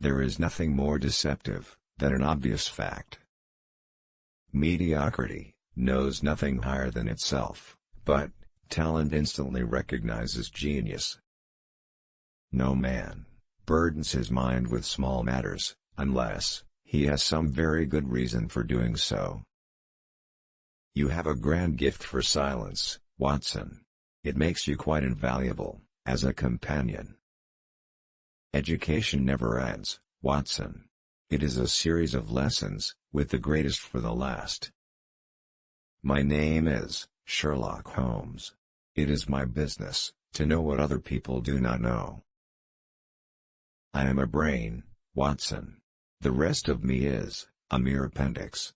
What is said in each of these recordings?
There is nothing more deceptive than an obvious fact. Mediocrity knows nothing higher than itself, but talent instantly recognizes genius. No man burdens his mind with small matters, unless he has some very good reason for doing so. You have a grand gift for silence, Watson. It makes you quite invaluable as a companion. Education never ends, Watson. It is a series of lessons, with the greatest for the last. My name is Sherlock Holmes. It is my business to know what other people do not know. I am a brain, Watson. The rest of me is a mere appendix.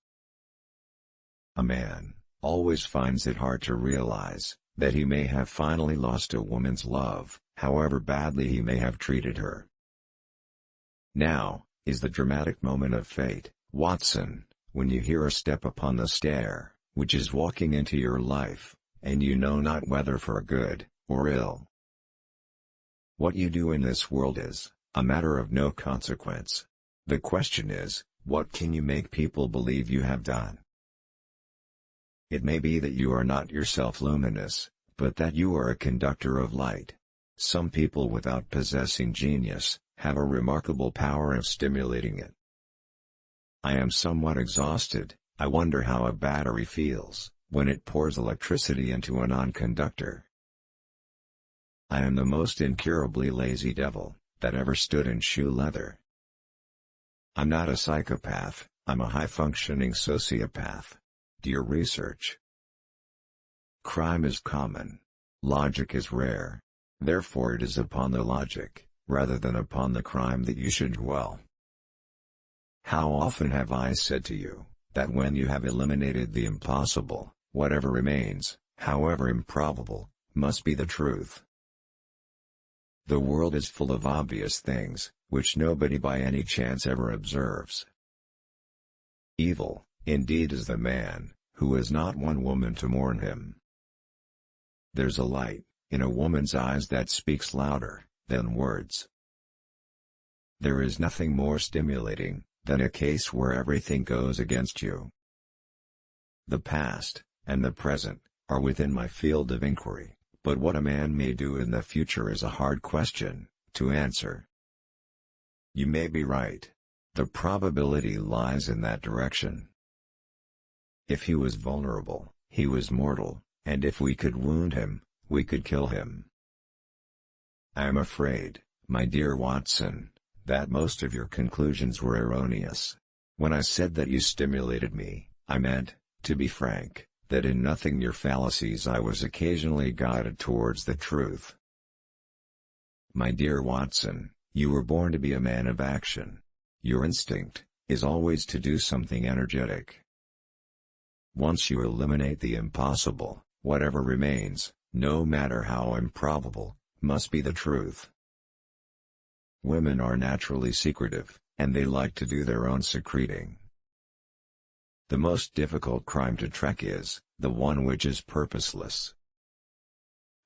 A man always finds it hard to realize that he may have finally lost a woman's love, however badly he may have treated her. Now is the dramatic moment of fate, Watson, when you hear a step upon the stair, which is walking into your life, and you know not whether for good or ill. What you do in this world is a matter of no consequence. The question is, what can you make people believe you have done? It may be that you are not yourself luminous, but that you are a conductor of light. Some people without possessing genius have a remarkable power of stimulating it. I am somewhat exhausted. I wonder how a battery feels when it pours electricity into a non-conductor. I am the most incurably lazy devil that ever stood in shoe leather. I'm not a psychopath, I'm a high-functioning sociopath. Do your research. Crime is common. Logic is rare. Therefore it is upon the logic, rather than upon the crime, that you should dwell. How often have I said to you, that when you have eliminated the impossible, whatever remains, however improbable, must be the truth. The world is full of obvious things, which nobody by any chance ever observes. Evil, indeed, is the man who has not one woman to mourn him. There's a light in a woman's eyes that speaks louder than words. There is nothing more stimulating than a case where everything goes against you. The past and the present are within my field of inquiry, but what a man may do in the future is a hard question to answer. You may be right. The probability lies in that direction. If he was vulnerable, he was mortal, and if we could wound him, we could kill him. I am afraid, my dear Watson, that most of your conclusions were erroneous. When I said that you stimulated me, I meant, to be frank, that in nothing your fallacies I was occasionally guided towards the truth. My dear Watson, you were born to be a man of action. Your instinct is always to do something energetic. Once you eliminate the impossible, whatever remains, no matter how improbable, must be the truth. Women are naturally secretive, and they like to do their own secreting. The most difficult crime to track is the one which is purposeless.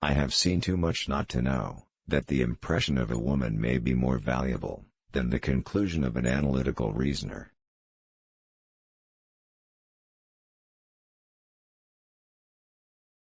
I have seen too much not to know that the impression of a woman may be more valuable than the conclusion of an analytical reasoner.